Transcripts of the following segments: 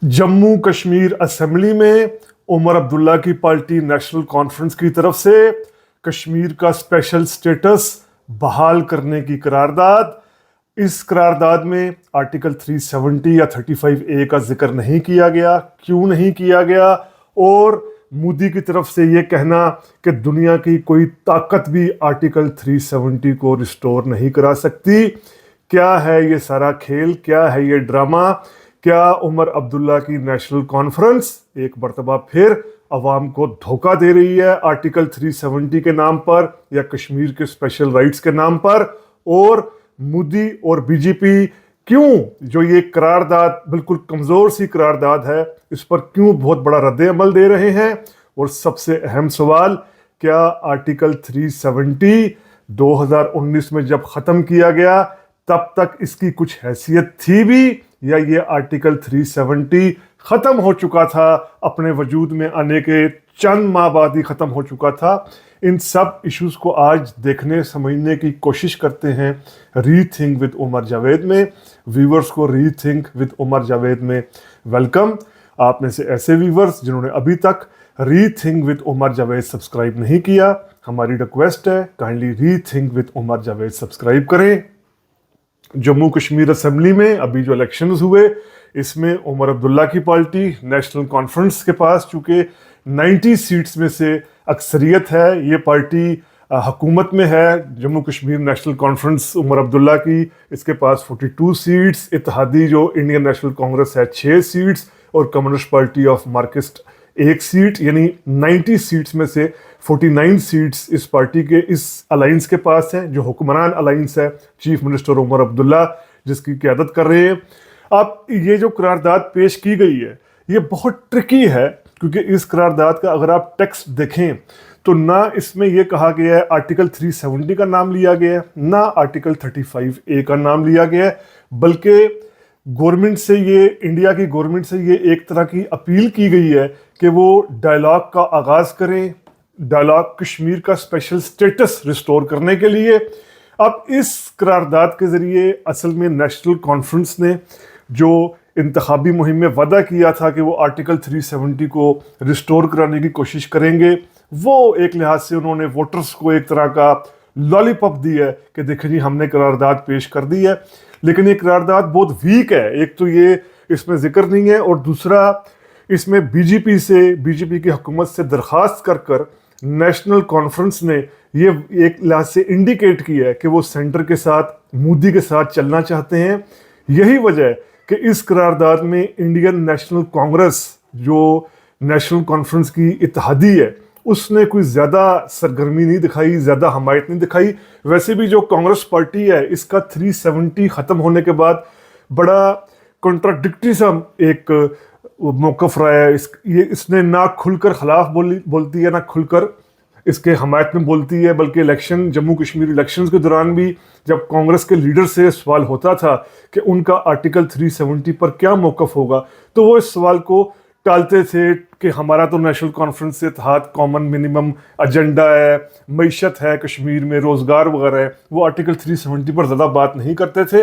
Jammu Kashmir assembly में उमर अब्दुल्ला की party national conference की तरफ से कश्मीर का स्पेशल स्टेटस बहाल करने की करारदाद। इस करारदाद में आर्टिकल 370 या 35A का जिक्र नहीं किया गया। क्यों नहीं किया गया? और मोदी की तरफ से ये कहना कि दुनिया की कोई ताकत भी आर्टिकल 370 को रिस्टोर नहीं करा सकती। क्या है ये सारा खेल? क्या है ये ड्रामा? क्या उमर अब्दुल्ला की नेशनल कॉन्फ्रेंस एक मर्तबा फिर अवाम को धोखा दे रही है आर्टिकल 370 के नाम पर या कश्मीर के स्पेशल राइट्स के नाम पर? और मोदी और बीजेपी क्यों जो ये करारदाद बिल्कुल कमज़ोर सी करारदाद है इस पर क्यों बहुत बड़ा रद्द अमल दे रहे हैं? और सबसे अहम सवाल, क्या आर्टिकल 370 2019 में जब ख़त्म किया गया तब तक इसकी कुछ हैसियत थी भी, या ये आर्टिकल 370 ख़त्म हो चुका था, अपने वजूद में आने के चंद माह बाद ही ख़त्म हो चुका था? इन सब इश्यूज़ को आज देखने समझने की कोशिश करते हैं रीथिंक विद उमर जावेद में। व्यूवर्स को रीथिंक विद उमर जावेद में वेलकम। आप में से ऐसे व्यूवर्स जिन्होंने अभी तक rethink with Umar Javed subscribe नहीं किया, हमारी रिक्वेस्ट है kindly rethink with Umar Javed subscribe करें। जम्मू कश्मीर असेंबली में अभी जो इलेक्शंस हुए इसमें उमर अब्दुल्ला की पार्टी नेशनल कॉन्फ्रेंस के पास चूँकि 90 सीट्स में से अक्सरियत है, ये पार्टी हुकूमत में है। जम्मू कश्मीर नेशनल कॉन्फ्रेंस उमर अब्दुल्ला की, इसके पास 42 सीट्स, इत्तेहादी जो इंडियन नेशनल कांग्रेस है 6 सीट्स और communist party of Marxist 1 seat, यानी 90 सीट्स में से 49 सीट्स इस पार्टी के इस अलाइंस के पास है जो हुक्मरान अलाइंस है, चीफ मिनिस्टर उमर अब्दुल्ला जिसकी क़यादत कर रहे हैं। अब ये जो करारदाद पेश की गई है ये बहुत ट्रिकी है क्योंकि इस करारदाद का अगर आप टेक्स्ट देखें तो ना इसमें यह कहा गया है आर्टिकल 370 का नाम लिया गया है, ना आर्टिकल 35A का नाम लिया गया है, बल्कि गवर्नमेंट से ये, इंडिया की गवर्नमेंट से ये एक तरह की अपील की गई है कि वो डायलॉग का आगाज़ करें, डायलॉग कश्मीर का स्पेशल स्टेटस रिस्टोर करने के लिए। अब इस करारदाद के ज़रिए असल में नेशनल कॉन्फ्रेंस ने जो इंतखाबी मुहिम में वादा किया था कि वो आर्टिकल 370 को रिस्टोर कराने की कोशिश करेंगे, वो एक लिहाज से उन्होंने वोटर्स को एक तरह का लॉलीपॉप दी है कि देखिए जी हमने करारदाद पेश कर दी है। लेकिन ये करारदाद बहुत वीक है। एक तो ये इसमें जिक्र नहीं है और दूसरा इसमें बीजेपी की हुकूमत से दरख्वास्त कर नेशनल कॉन्फ्रेंस ने ये एक लिहाज से इंडिकेट किया है कि वो सेंटर के साथ, मोदी के साथ चलना चाहते हैं। यही वजह है कि इस करारदाद में इंडियन नेशनल कांग्रेस जो नेशनल कॉन्फ्रेंस की इत्तेहादी है उसने कोई ज़्यादा सरगर्मी नहीं दिखाई, ज़्यादा हमायत नहीं दिखाई। वैसे भी जो कांग्रेस पार्टी है इसका 370 ख़त्म होने के बाद बड़ा कॉन्ट्राडिक्टरी सा एक मौक़िफ़ रहा है। इसने ना खुलकर ख़िलाफ़ बोलती है, ना खुलकर इसके हमायत में बोलती है, बल्कि जम्मू कश्मीर इलेक्शंस के दौरान भी जब कांग्रेस के लीडर से सवाल होता था कि उनका आर्टिकल 370 पर क्या मौक़िफ़ होगा तो वो इस सवाल को टालते थे कि हमारा तो नेशनल कॉन्फ्रेंस से इत्तेहाद कॉमन मिनिमम एजेंडा है, मईशत है कश्मीर में, रोज़गार वगैरह है, वो आर्टिकल 370 पर ज़्यादा बात नहीं करते थे।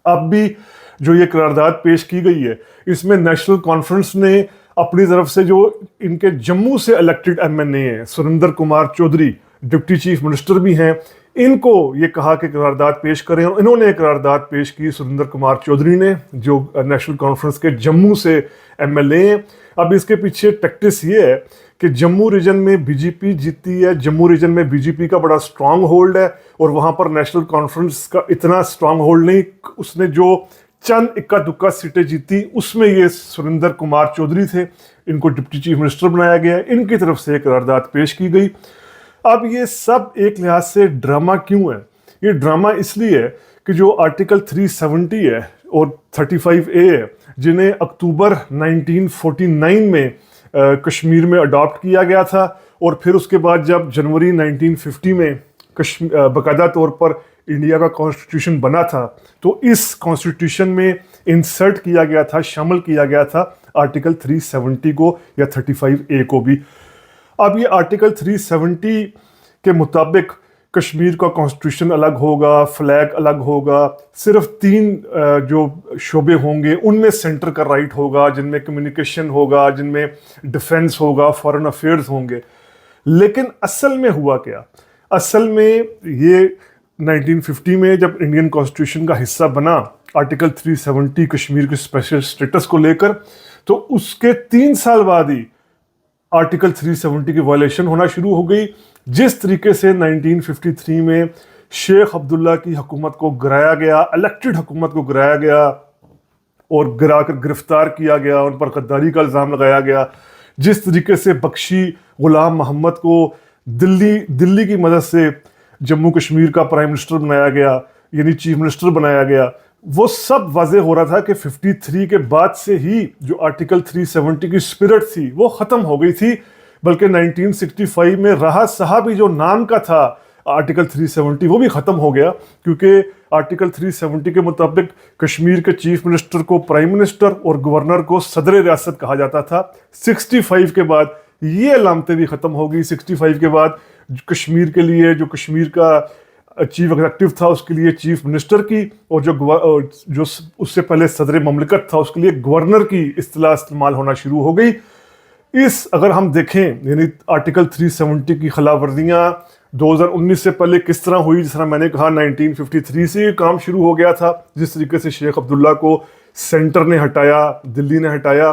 अब भी जो ये करारदाद पेश की गई है इसमें नेशनल कॉन्फ्रेंस ने अपनी तरफ से जो इनके जम्मू से इलेक्टेड MNA हैं, Surendra Kumar Chaudhary deputy chief minister भी हैं, इनको ये कहा कि करारदाद पेश करें और इन्होंने करारदाद पेश की सुरेंद्र कुमार चौधरी ने जो नेशनल कॉन्फ्रेंस के जम्मू से MLA हैं। अब इसके पीछे टैक्टिस ये है कि जम्मू रीजन में बीजेपी जीतती है, जम्मू रीजन में बीजेपी का बड़ा स्ट्रांग होल्ड है और वहाँ पर नेशनल कॉन्फ्रेंस का इतना स्ट्रांग होल्ड नहीं, उसने जो चंद इक्का दुक्का सीटें जीती उसमें ये सुरेंद्र कुमार चौधरी थे, इनको डिप्टी चीफ मिनिस्टर बनाया गया, इनकी तरफ से करारदाद पेश की गई। अब ये सब एक लिहाज से ड्रामा क्यों है? ये ड्रामा इसलिए है कि जो आर्टिकल 370 है और 35A है जिन्हें अक्टूबर 1949 में कश्मीर में अडॉप्ट किया गया था और फिर उसके बाद जब जनवरी 1950 में बाकायदा तौर पर इंडिया का कॉन्स्टिट्यूशन बना था तो इस कॉन्स्टिट्यूशन में इंसर्ट किया गया था, शामिल किया गया था आर्टिकल 370 को या 35A को भी। अब ये आर्टिकल 370 के मुताबिक کشمیر کا کانسٹیٹیوشن الگ ہوگا، فلیگ الگ ہوگا، صرف 3 جو شعبے ہوں گے ان میں سینٹر کا رائٹ ہوگا، جن میں کمیونیکیشن ہوگا، جن میں ڈیفنس ہوگا، فارن افیئرز ہوں گے. لیکن اصل میں ہوا کیا؟ اصل میں یہ 1950 میں جب انڈین کانسٹیٹیوشن کا حصہ بنا آرٹیکل 370 کشمیر کے اسپیشل اسٹیٹس کو لے کر، تو اس کے 3 سال بعد ہی آرٹیکل 370 کی وائلیشن ہونا شروع ہو گئی. جس طریقے سے 1953 میں شیخ عبداللہ کی حکومت کو گرایا گیا، الیکٹڈ حکومت کو گرایا گیا اور گرا کر گرفتار کیا گیا، ان پر غداری کا الزام لگایا گیا. جس طریقے سے بخشی غلام محمد کو دلی کی مدد سے جموں کشمیر کا پرائم منسٹر بنایا گیا، یعنی چیف منسٹر بنایا گیا، وہ سب واضح ہو رہا تھا کہ 53 کے بعد سے ہی جو آرٹیکل 370 کی اسپرٹ تھی وہ ختم ہو گئی تھی. بلکہ 1965 میں رہا صاحب جو نام کا تھا آرٹیکل 370 وہ بھی ختم ہو گیا، کیونکہ آرٹیکل 370 کے مطابق کشمیر کے چیف منسٹر کو پرائم منسٹر اور گورنر کو صدر ریاست کہا جاتا تھا. 65 کے بعد یہ علامتیں بھی ختم ہو گئی. 65 کے بعد کشمیر کے لیے جو کشمیر کا چیف ایگزیکٹو تھا اس کے لیے چیف منسٹر کی، اور جو اس سے پہلے صدر مملکت تھا اس کے لیے گورنر کی اصطلاح استعمال ہونا شروع ہو گئی. اگر ہم دیکھیں یعنی آرٹیکل 370 کی خلاف ورزیاں 2019 سے پہلے کس طرح ہوئی، جس طرح میں نے کہا 1953 سے یہ کام شروع ہو گیا تھا. جس طریقے سے شیخ عبداللہ کو سینٹر نے ہٹایا، دلی نے ہٹایا،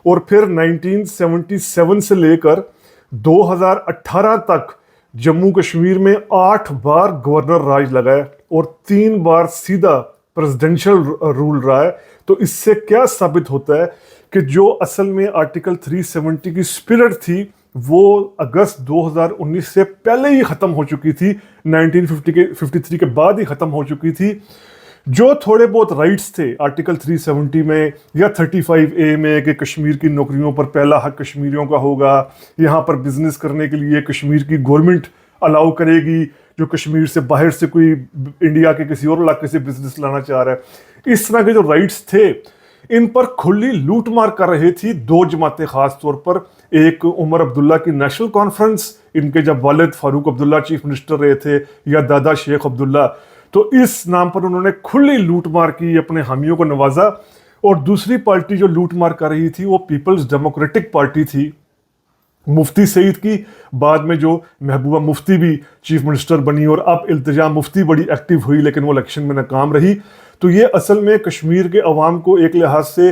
اور پھر 1977 سے لے کر 2018 تک جموں کشمیر میں 8 بار گورنر راج لگا ہے اور 3 بار سیدھا پریزیڈنشل رول رہا ہے. تو اس سے کیا ثابت ہوتا ہے کہ جو اصل میں آرٹیکل 370 کی اسپرٹ تھی وہ اگست 2019 سے پہلے ہی ختم ہو چکی تھی، 1953 کے بعد ہی ختم ہو چکی تھی. جو تھوڑے بہت رائٹس تھے آرٹیکل 370 میں یا 35A میں کہ کشمیر کی نوکریوں پر پہلا حق کشمیریوں کا ہوگا، یہاں پر بزنس کرنے کے لیے کشمیر کی گورنمنٹ الاؤ کرے گی جو کشمیر سے باہر سے کوئی انڈیا کے کسی اور علاقے سے بزنس لانا چاہ رہا ہے، اس طرح کے جو رائٹس تھے ان پر کھلی لوٹ مار کر رہی تھی 2 جماعتیں خاص طور پر. ایک عمر عبداللہ کی نیشنل کانفرنس، ان کے جب والد فاروق عبداللہ چیف منسٹر رہے تھے، یا دادا شیخ عبداللہ، تو اس نام پر انہوں نے کھلی لوٹ مار کی، اپنے حامیوں کو نوازا. اور دوسری پارٹی جو لوٹ مار کر رہی تھی وہ پیپلز ڈیموکریٹک پارٹی تھی مفتی سعید کی. بعد میں جو محبوبہ مفتی بھی چیف منسٹر بنی اور اب التجا مفتی بڑی ایکٹیو ہوئی لیکن وہ الیکشن میں ناکام رہی. تو یہ اصل میں کشمیر کے عوام کو ایک لحاظ سے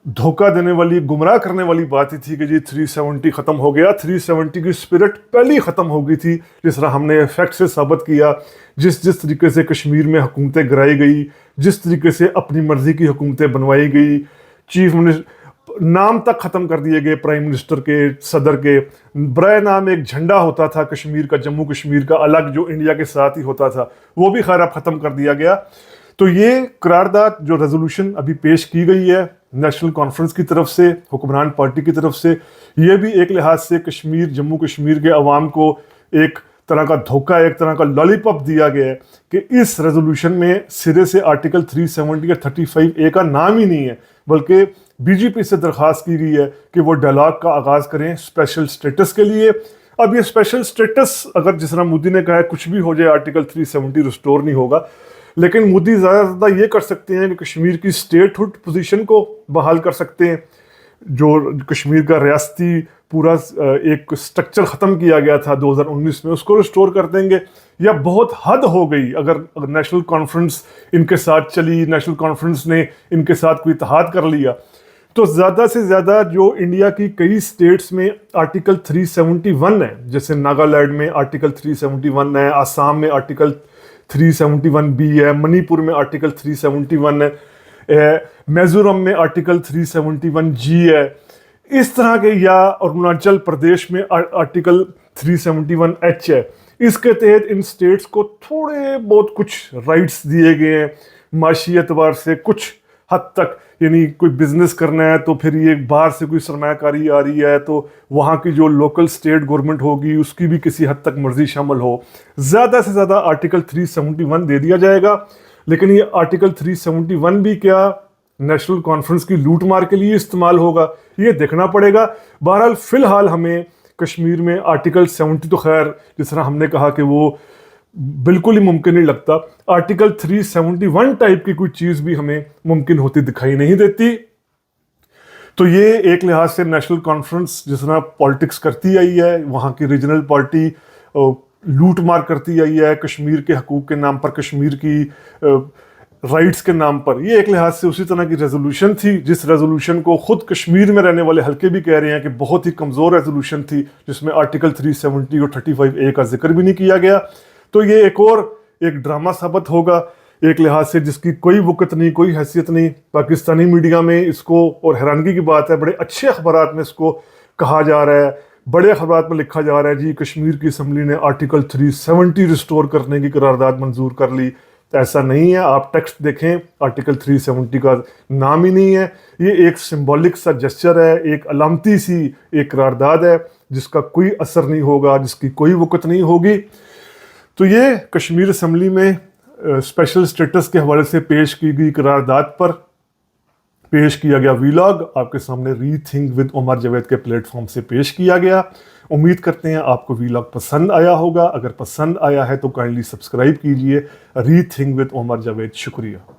دھوکہ دینے والی، گمراہ کرنے والی بات ہی تھی کہ جی 370 ختم ہو گیا. 370 کی اسپرٹ پہلے ہی ختم ہو گئی تھی، جس طرح ہم نے فیکٹ سے ثابت کیا. جس طریقے سے کشمیر میں حکومتیں گرائی گئی، جس طریقے سے اپنی مرضی کی حکومتیں بنوائی گئی، چیف منسٹر نام تک ختم کر دیے گئے پرائم منسٹر کے، صدر کے. برائے نام ایک جھنڈا ہوتا تھا کشمیر کا، جموں کشمیر کا الگ، جو انڈیا کے ساتھ ہی ہوتا تھا، وہ بھی خیر اب ختم کر دیا گیا. تو یہ قرارداد جو ریزولوشن ابھی پیش کی گئی ہے نیشنل کانفرنس کی طرف سے، حکمران پارٹی کی طرف سے، یہ بھی ایک لحاظ سے جموں کشمیر کے عوام کو ایک طرح کا دھوکہ، ایک طرح کا لالی پاپ دیا گیا ہے کہ اس ریزولوشن میں سرے سے آرٹیکل 370 یا 35A کا نام ہی نہیں ہے، بلکہ بی جے پی سے درخواست کی گئی ہے کہ وہ ڈائلاگ کا آغاز کریں اسپیشل اسٹیٹس کے لیے. اب یہ اسپیشل اسٹیٹس اگر جس طرح مودی نے کہا ہے کچھ بھی ہو جائے آرٹیکل 370 ریسٹور نہیں ہوگا، لیکن مودی زیادہ سے زیادہ یہ کر سکتے ہیں کہ کشمیر کی اسٹیٹ ہوڈ پوزیشن کو بحال کر سکتے ہیں. جو کشمیر کا ریاستی پورا ایک سٹرکچر ختم کیا گیا تھا 2019 میں، اس کو ریسٹور کر دیں گے. یا بہت حد ہو گئی اگر نیشنل کانفرنس ان کے ساتھ چلی، نیشنل کانفرنس نے ان کے ساتھ کوئی اتحاد کر لیا، تو زیادہ سے زیادہ جو انڈیا کی کئی سٹیٹس میں آرٹیکل 371 ہے، جیسے ناگالینڈ میں آرٹیکل 371 ہے، آسام میں آرٹیکل 371B ہے، منی پور میں آرٹیکل 371 ہے، میزورم میں آرٹیکل 371G ہے، اس طرح کے، یا اروناچل پردیش میں آرٹیکل 371H ہے. اس کے تحت ان سٹیٹس کو تھوڑے بہت کچھ رائٹس دیے گئے ہیں معاشی اعتبار سے کچھ حد تک. یعنی کوئی بزنس کرنا ہے تو پھر یہ باہر سے کوئی سرمایہ کاری آ رہی ہے تو وہاں کی جو لوکل اسٹیٹ گورنمنٹ ہوگی اس کی بھی کسی حد تک مرضی شامل ہو. زیادہ سے زیادہ آرٹیکل 371 دے دیا جائے گا، لیکن یہ آرٹیکل 371 بھی کیا نیشنل کانفرنس کی لوٹ مار کے لیے استعمال ہوگا، یہ دیکھنا پڑے گا. بہرحال فی الحال ہمیں کشمیر میں آرٹیکل 70 تو خیر جس طرح ہم نے کہا کہ وہ बिल्कुल ही मुमकिन नहीं लगता। आर्टिकल 371 टाइप की कोई चीज भी हमें मुमकिन होती दिखाई नहीं देती। तो ये एक लिहाज से नेशनल कॉन्फ्रेंस जिस तरह पॉलिटिक्स करती आई है, वहाँ की रीजनल पार्टी लूट मार करती आई है कश्मीर के हकूक के नाम पर, कश्मीर की राइट्स के नाम पर, ये एक लिहाज से उसी तरह की रेजोल्यूशन थी, जिस रेजोल्यूशन को खुद कश्मीर में रहने वाले हल्के भी कह रहे हैं कि बहुत ही कमज़ोर रेजोल्यूशन थी, जिसमें आर्टिकल 370 और 35A का जिक्र भी नहीं किया गया। तो ये एक ड्रामा साबित होगा एक लिहाज से, जिसकी कोई वक़्त नहीं, कोई हैसियत नहीं। पाकिस्तानी मीडिया में इसको, और हैरानगी की बात है, बड़े अच्छे अखबारात में इसको कहा जा रहा है, बड़े अखबारात में लिखा जा रहा है जी कश्मीर की असम्बली ने आर्टिकल 370 रिस्टोर करने की करारदाद मंजूर कर ली। तो ऐसा नहीं है, आप टेक्स्ट देखें, आर्टिकल 370 का नाम ही नहीं है। ये एक सिंबॉलिक सा जेस्चर है, एक अलामती सी एक करारदाद है जिसका कोई असर नहीं होगा, जिसकी कोई वक़्त नहीं होगी। तो ये कश्मीर असम्बली में स्पेशल स्टेटस के हवाले से पेश की गई करारदाद पर पेश किया गया वीलॉग आपके सामने रीथिंक विद उमर जावेद के प्लेटफॉर्म से पेश किया गया। उम्मीद करते हैं आपको वीलॉग पसंद आया होगा। अगर पसंद आया है तो काइंडली सब्सक्राइब कीजिए रीथिंक विद उमर जावेद। शुक्रिया।